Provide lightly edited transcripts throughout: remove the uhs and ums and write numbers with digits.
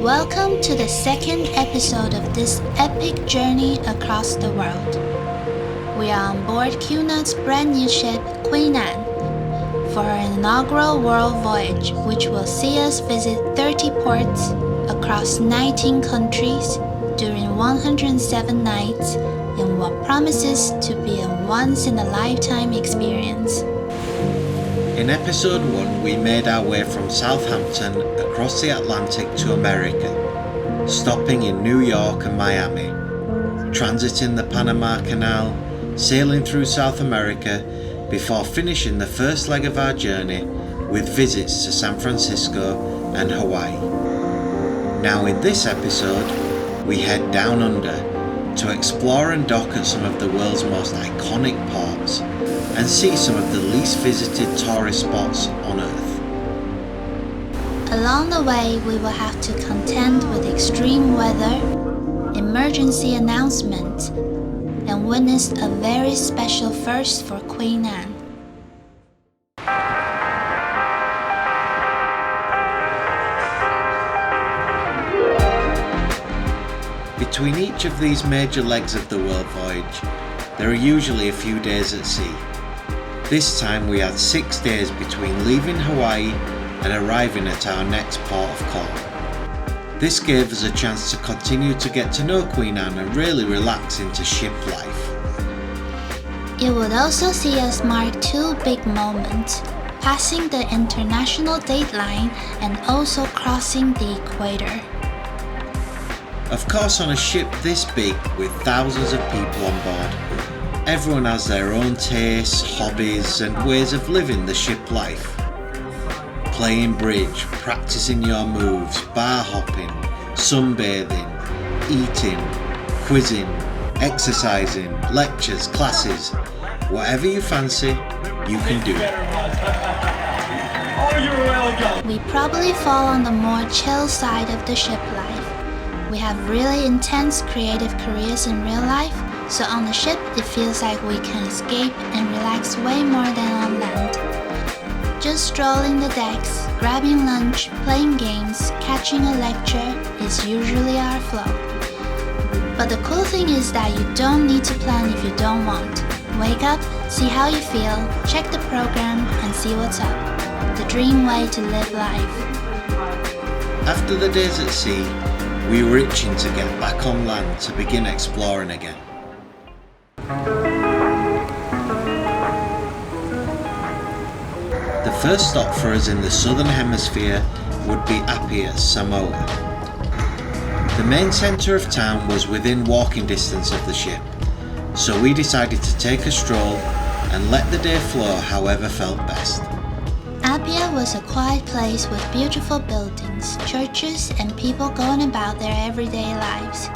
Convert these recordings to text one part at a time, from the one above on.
Welcome to the second episode of this epic journey across the world. We are on board Cunard's brand new ship, Cunard, for our inaugural world voyage, which will see us visit 30 ports across 19 countries during 107 nights in what promises to be a once-in-a-lifetime experience. In episode 1, we made our way from Southampton across the Atlantic to America, stopping in New York and Miami, transiting the Panama Canal, sailing through South America, before finishing the first leg of our journey with visits to San Francisco and Hawaii. Now in this episode, we head down under to explore and dock at some of the world's most iconic ports and see some of the least visited tourist spots on Earth. Along the way, we will have to contend with extreme weather, emergency announcements, and witness a very special first for Queen Anne. Between each of these major legs of the world voyage, there are usually a few days at sea. This time we had 6 days between leaving Hawaii and arriving at our next port of call. This gave us a chance to continue to get to know Queen Anne and really relax into ship life. It would also see us mark 2 big moments, passing the international date line and also crossing the equator. Of course, on a ship this big with thousands of people on board, everyone has their own tastes, hobbies and ways of living the ship life. Playing bridge, practicing your moves, bar hopping, sunbathing, eating, quizzing, exercising, lectures, classes, whatever you fancy, you can do it. We probably fall on the more chill side of the ship life. We have really intense creative careers in real life, so on the ship it feels like we can escape and relax way more than on land. Just strolling the decks, grabbing lunch, playing games, catching a lecture is usually our flow. But the cool thing is that you don't need to plan if you don't want. Wake up, see how you feel, check the program and see what's up. The dream way to live life. After the days at sea, we were itching to get back on land to begin exploring again. The first stop for us in the southern hemisphere would be Apia, Samoa. The main centre of town was within walking distance of the ship, so we decided to take a stroll and let the day flow however felt best. Apia was a quiet place with beautiful buildings, churches, and people going about their everyday lives.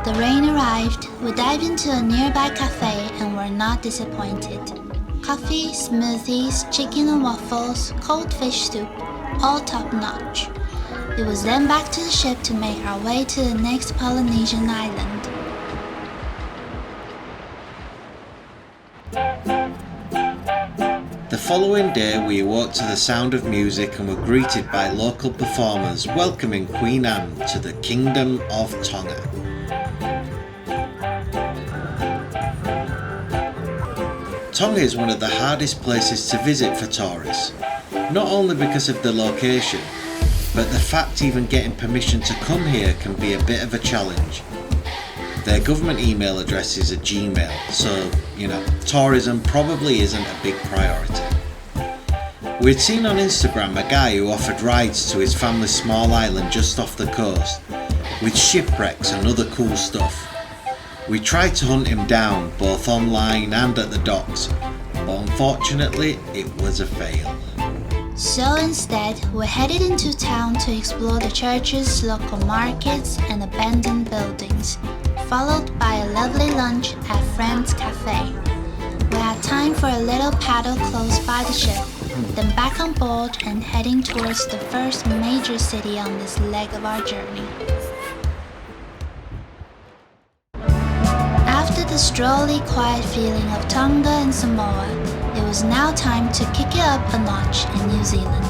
The rain arrived, we dived into a nearby cafe and were not disappointed. Coffee, smoothies, chicken and waffles, cold fish soup, all top notch. It was then back to the ship to make our way to the next Polynesian island. The following day we awoke to the sound of music and were greeted by local performers welcoming Queen Anne to the Kingdom of Tonga. Tonga is one of the hardest places to visit for tourists, not only because of the location, but the fact even getting permission to come here can be a bit of a challenge. Their government email address is a Gmail, so, tourism probably isn't a big priority. We'd seen on Instagram a guy who offered rides to his family's small island just off the coast, with shipwrecks and other cool stuff. We tried to hunt him down, both online and at the docks, but unfortunately it was a fail. So instead, we headed into town to explore the churches, local markets, and abandoned buildings, followed by a lovely lunch at Friend's Cafe. We had time for a little paddle close by the ship, then back on board and heading towards the first major city on this leg of our journey. After the strolly, quiet feeling of Tonga and Samoa, it was now time to kick it up a notch in New Zealand.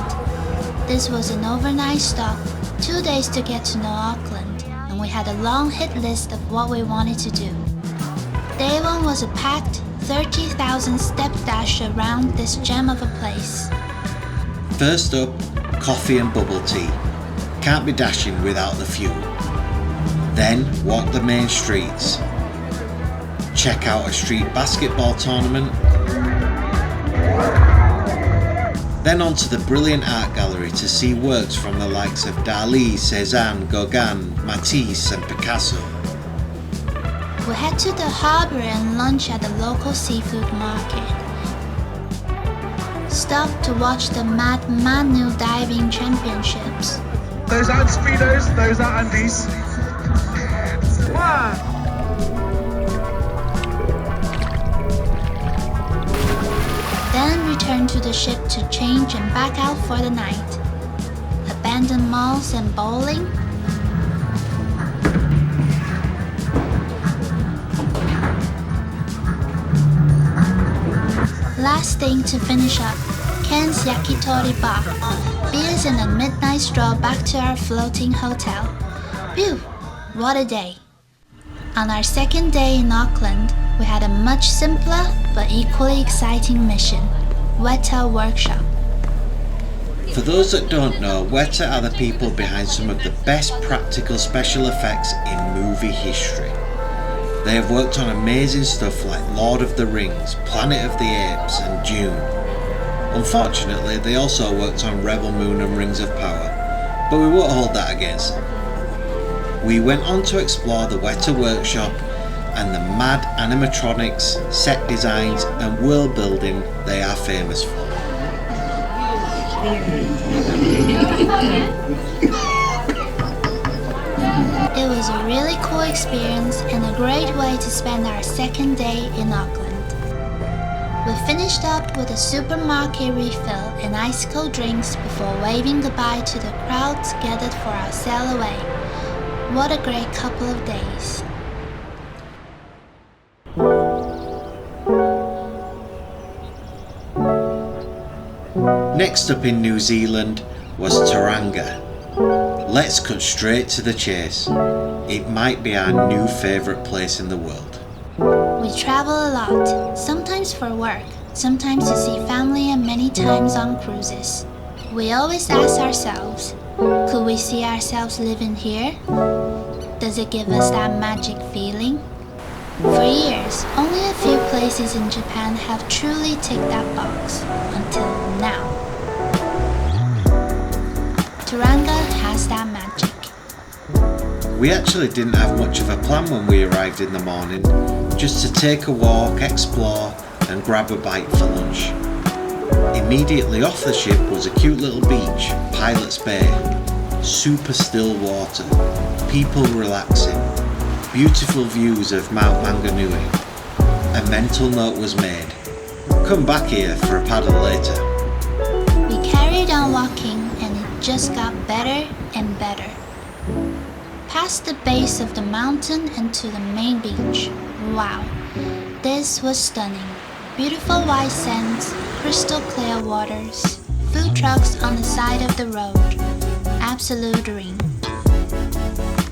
This was an overnight stop, 2 days to get to know Auckland, and we had a long hit list of what we wanted to do. Day one was a packed 30,000 step dash around this gem of a place. First up, coffee and bubble tea. Can't be dashing without the fuel. Then walk the main streets. Check out a street basketball tournament. Then onto the brilliant art gallery to see works from the likes of Dali, Cézanne, Gauguin, Matisse and Picasso. We head to the harbour and lunch at the local seafood market. Stop to watch the Mad Manu diving championships. Those aren't speedos, those are undies. Wow. Then return to the ship to change and back out for the night. Abandoned malls and bowling. Last thing to finish up, Ken's Yakitori Bar. Beers and a midnight stroll back to our floating hotel. Phew, what a day. On our second day in Auckland, we had a much simpler but equally exciting mission, Weta Workshop. For those that don't know, Weta are the people behind some of the best practical special effects in movie history. They have worked on amazing stuff like Lord of the Rings, Planet of the Apes and Dune. Unfortunately, they also worked on Rebel Moon and Rings of Power, but we won't hold that against them. We went on to explore the Weta Workshop and the mad animatronics, set designs and world building they are famous for. It was a really cool experience and a great way to spend our second day in Auckland. We finished up with a supermarket refill and ice cold drinks before waving goodbye to the crowds gathered for our sail away. What a great couple of days. Next up in New Zealand was Tauranga. Let's cut straight to the chase. It might be our new favourite place in the world. We travel a lot, sometimes for work, sometimes to see family and many times on cruises. We always ask ourselves, could we see ourselves living here? Does it give us that magic feeling? For years, only a few places in Japan have truly ticked that box, until now. Tauranga has that magic. We actually didn't have much of a plan when we arrived in the morning, just to take a walk, explore and grab a bite for lunch. Immediately off the ship was a cute little beach, Pilot's Bay. Super still water, people relaxing, beautiful views of Mount Manganui. A mental note was made. Come back here for a paddle later. We carried on walking and it just got better and better. Past the base of the mountain and to the main beach. Wow, this was stunning. Beautiful white sands, crystal clear waters, food trucks on the side of the road. Absolute dream.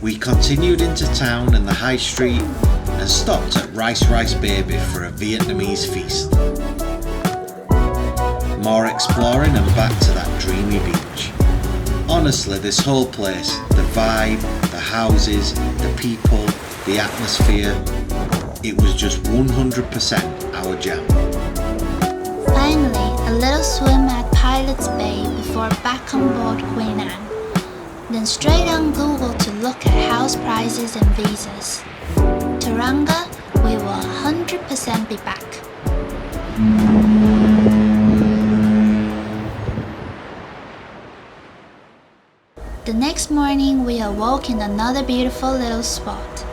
We continued into town and the high street and stopped at Rice Baby for a Vietnamese feast. More exploring and back to that dreamy beach. Honestly, this whole place, the vibe, the houses, the people, the atmosphere, it was just 100% our jam. Finally, a little swim at Pilot's Bay before back on board Queen Anne. Then straight on Google to look at house prices and visas. Tauranga, we will 100% be back. The next morning we awoke in another beautiful little spot,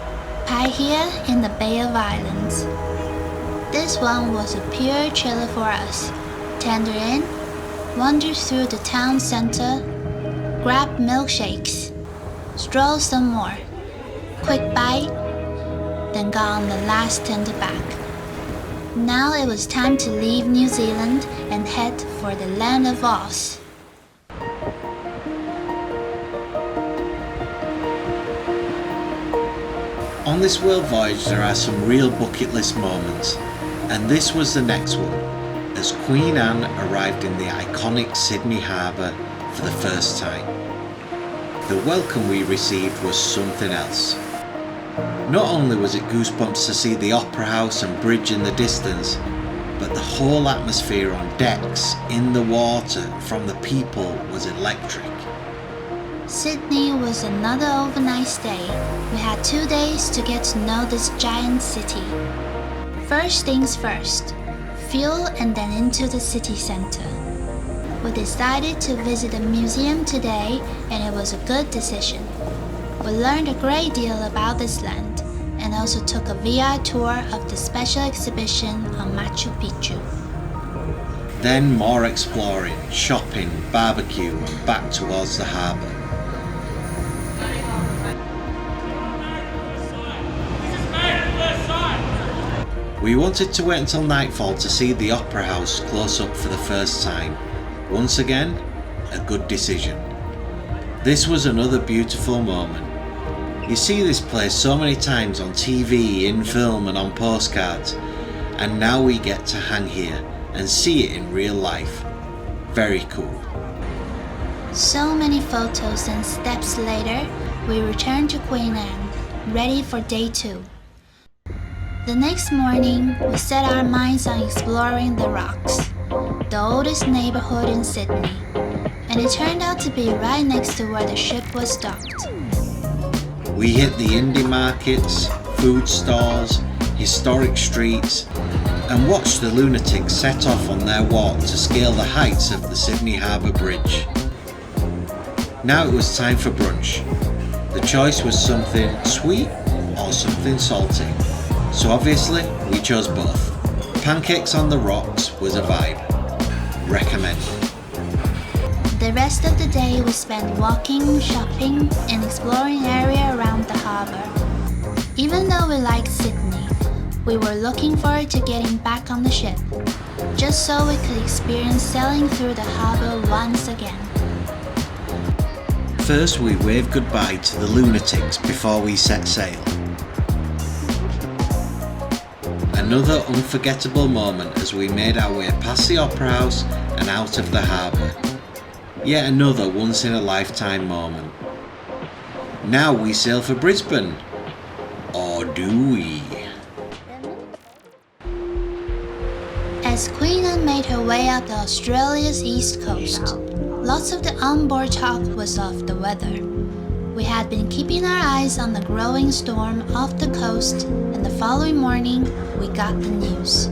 Paihia in the Bay of Islands. This one was a pure chiller for us. Tender in, wander through the town center, grab milkshakes, stroll some more, quick bite, then got on the last tender back. Now it was time to leave New Zealand and head for the land of Oz. On this world voyage there are some real bucket list moments, and this was the next one, as Queen Anne arrived in the iconic Sydney Harbour for the first time. The welcome we received was something else. Not only was it goosebumps to see the Opera House and bridge in the distance, but the whole atmosphere on decks, in the water, from the people was electric. Sydney was another overnight stay. We had 2 days to get to know this giant city. First things first, fuel and then into the city center. We decided to visit a museum today, and it was a good decision. We learned a great deal about this land and also took a VR tour of the special exhibition on Machu Picchu. Then more exploring, shopping, barbecue and back towards the harbour. We wanted to wait until nightfall to see the Opera House close up for the first time. Once again, a good decision. This was another beautiful moment. You see this place so many times on TV, in film and on postcards, and now we get to hang here and see it in real life. Very cool. So many photos, and steps later, we returned to Queen Anne, ready for day 2. The next morning, we set our minds on exploring the Rocks, the oldest neighborhood in Sydney, and it turned out to be right next to where the ship was docked. We hit the indie markets, food stalls, historic streets, and watched the lunatics set off on their walk to scale the heights of the Sydney Harbour Bridge. Now it was time for brunch. The choice was something sweet or something salty. So obviously, we chose both. Pancakes on the rocks was a vibe. Recommended. The rest of the day we spent walking, shopping, and exploring area around the harbour. Even though we liked Sydney, we were looking forward to getting back on the ship, just so we could experience sailing through the harbour once again. First we waved goodbye to the lunatics before we set sail. Another unforgettable moment as we made our way past the Opera House and out of the harbour. Yet another once in a lifetime moment. Now we sail for Brisbane. Or do we? As Queen Anne made her way up Australia's east coast, lots of the onboard talk was of the weather. We had been keeping our eyes on the growing storm off the coast, and the following morning we got the news.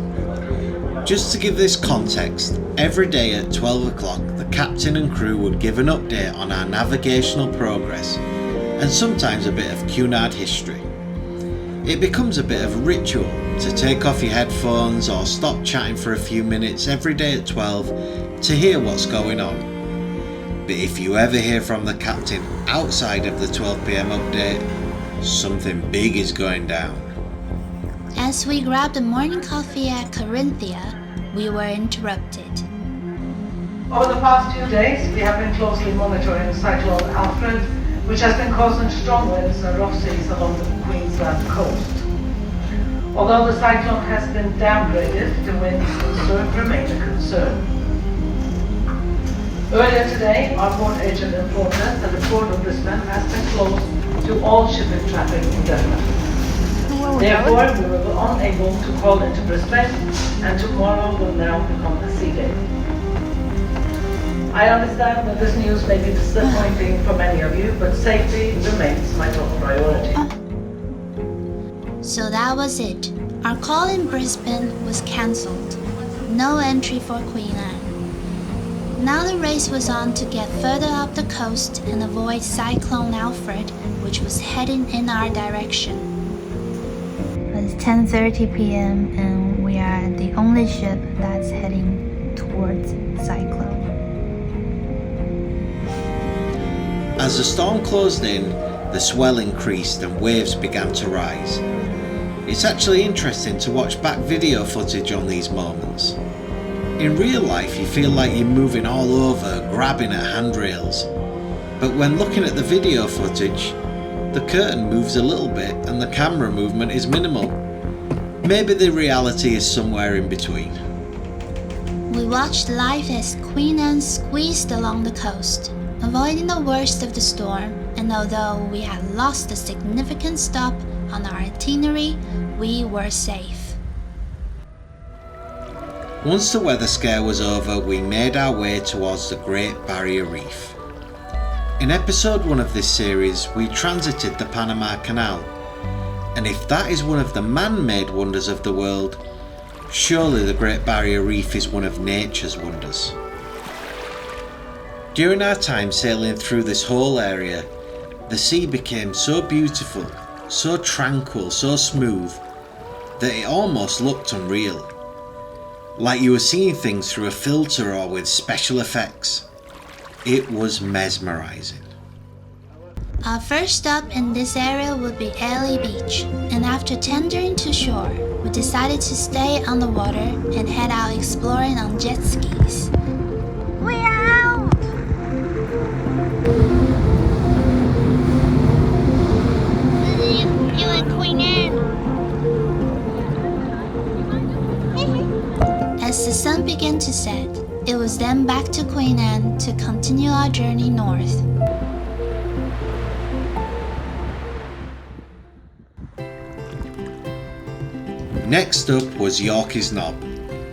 Just to give this context, every day at 12 o'clock the captain and crew would give an update on our navigational progress and sometimes a bit of Cunard history. It becomes a bit of a ritual to take off your headphones or stop chatting for a few minutes every day at 12 to hear what's going on. But if you ever hear from the captain outside of the 12 PM update, something big is going down. As we grabbed a morning coffee at Corinthia, we were interrupted. Over the past 2 days, we have been closely monitoring Cyclone Alfred, which has been causing strong winds and rough seas along the Queensland coast. Although the cyclone has been downgraded, the winds remain a concern. Earlier today, our port agent informed us that the Port of Brisbane has been closed to all shipping traffic indefinitely. Therefore, we were unable to call into Brisbane, and tomorrow will now become a sea day. I understand that this news may be disappointing for many of you, but safety remains my top priority. So that was it. Our call in Brisbane was cancelled. No entry for Queen Anne. Now the race was on to get further up the coast and avoid Cyclone Alfred, which was heading in our direction. It's 10:30 p.m. and we are the only ship that's heading towards Cyclone. As the storm closed in, the swell increased and waves began to rise. It's actually interesting to watch back video footage on these moments. In real life you feel like you're moving all over, grabbing at handrails. But when looking at the video footage, the curtain moves a little bit and the camera movement is minimal. Maybe the reality is somewhere in between. We watched life as Queen Anne squeezed along the coast, avoiding the worst of the storm, and although we had lost a significant stop on our itinerary, we were safe. Once the weather scare was over, we made our way towards the Great Barrier Reef. In episode 1 of this series, we transited the Panama Canal, and if that is one of the man-made wonders of the world, surely the Great Barrier Reef is one of nature's wonders. During our time sailing through this whole area, the sea became so beautiful, so tranquil, so smooth, that it almost looked unreal. Like you were seeing things through a filter or with special effects. It was mesmerising. Our first stop in this area would be Airlie Beach, and after tendering to shore, we decided to stay on the water and head out exploring on jet skis. We're out! You and Queen Anne. As the sun began to set, it was then back to Queen Anne to continue our journey north. Next up was Yorkeys Knob,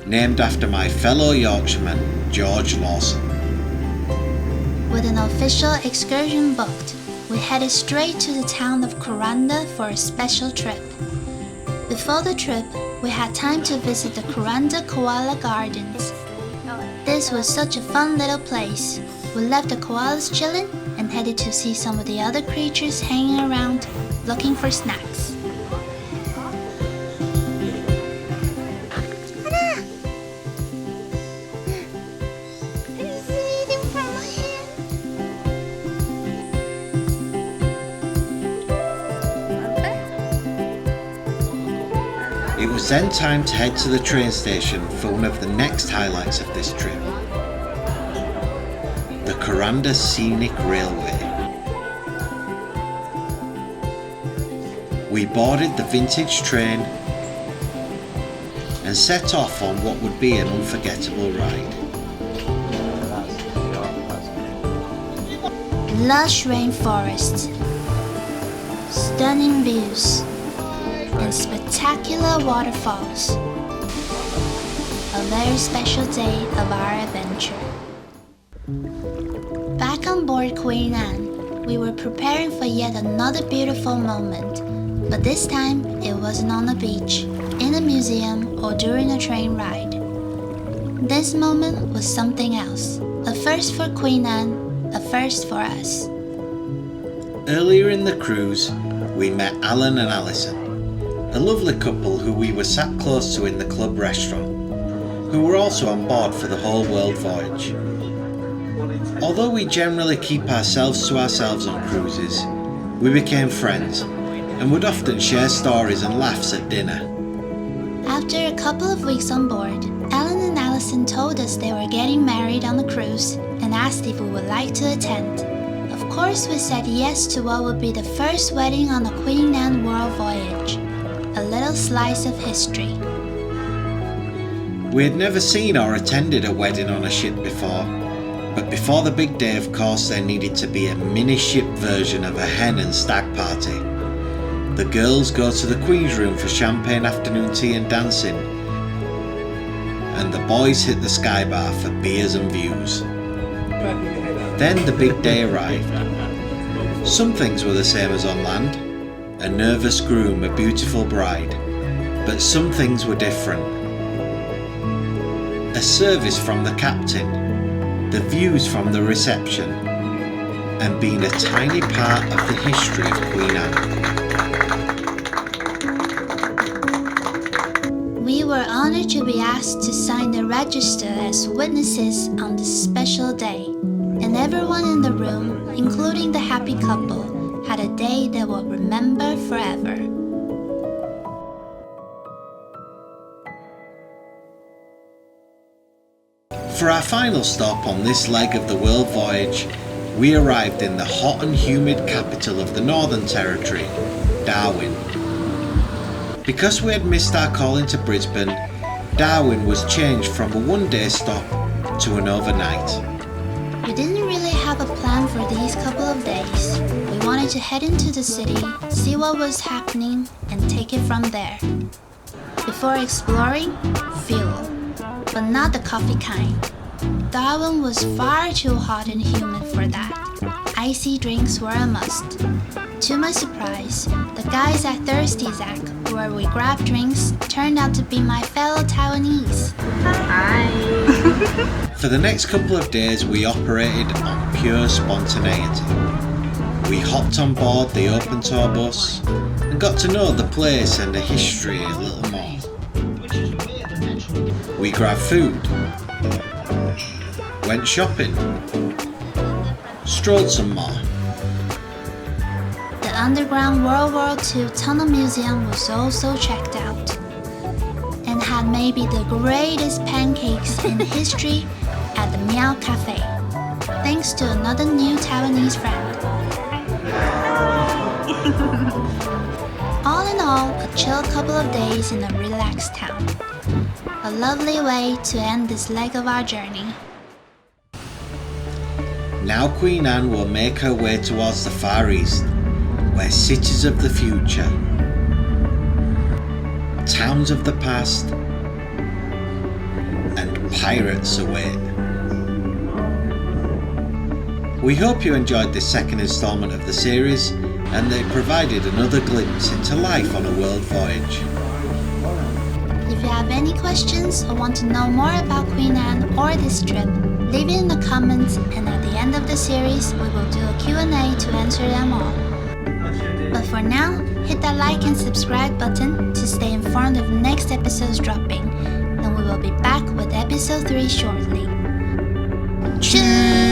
named after my fellow Yorkshireman, George Lawson. With an official excursion booked, we headed straight to the town of Cunard for a special trip. Before the trip, we had time to visit the Cunard Koala Gardens. This was such a fun little place. We left the koalas chilling and headed to see some of the other creatures hanging around, looking for snacks. It was then time to head to the train station for one of the next highlights of this trip. The Cunard Scenic Railway. We boarded the vintage train and set off on what would be an unforgettable ride. Lush rainforests, stunning views, and spectacular waterfalls. A very special day of our adventure. Back on board Queen Anne, we were preparing for yet another beautiful moment, but this time it wasn't on a beach, in a museum, or during a train ride. This moment was something else, a first for Queen Anne, a first for us. Earlier in the cruise, we met Alan and Alison, a lovely couple who we were sat close to in the club restaurant, who were also on board for the whole world voyage. Although we generally keep ourselves to ourselves on cruises, we became friends and would often share stories and laughs at dinner. After a couple of weeks on board, Alan and Alison told us they were getting married on the cruise and asked if we would like to attend. Of course, we said yes to what would be the first wedding on the Queen Anne World Voyage. A little slice of history. We had never seen or attended a wedding on a ship before, but before the big day, of course, there needed to be a mini ship version of a hen and stag party. The girls go to the Queen's room for champagne afternoon tea and dancing, and the boys hit the sky bar for beers and views. Then the big day arrived. Some things were the same as on land. A nervous groom, a beautiful bride, but some things were different. A service from the captain, the views from the reception, and being a tiny part of the history of Queen Anne. We were honored to be asked to sign the register as witnesses on this special day, and everyone in the room, including the happy couple, had a day they will remember forever. for our final stop on this leg of the world voyage, we arrived in the hot and humid capital of the Northern Territory, Darwin. Because we had missed our call into Brisbane, Darwin was changed from a one-day stop to an overnight. We didn't really have a plan for these couple of days. We wanted to head into the city, see what was happening, and take it from there. Before exploring, fuel, but not the coffee kind. Darwin was far too hot and humid for that. Icy drinks were a must. To my surprise, the guys at Thirsty Zack, where we grabbed drinks, turned out to be my fellow Taiwanese. Hi! For the next couple of days we operated on pure spontaneity. We hopped on board the open tour bus and got to know the place and the history a little more. We grabbed food, went shopping, strolled some more. The underground World War II Tunnel Museum was also checked out and had maybe the greatest pancakes in history at the Meow Cafe, thanks to another new Taiwanese friend. All in all, a chill couple of days in a relaxed town. A lovely way to end this leg of our journey. Now Queen Anne will make her way towards the Far East, where cities of the future, towns of the past, and pirates await. We hope you enjoyed this second instalment of the series and that it provided another glimpse into life on a world voyage. If you have any questions or want to know more about Queen Anne or this trip, leave it in the comments, and at the end of the series we will do a Q&A to answer them all. But for now, hit that like and subscribe button to stay informed of next episode's dropping, and we will be back with episode 3 shortly. Cheers!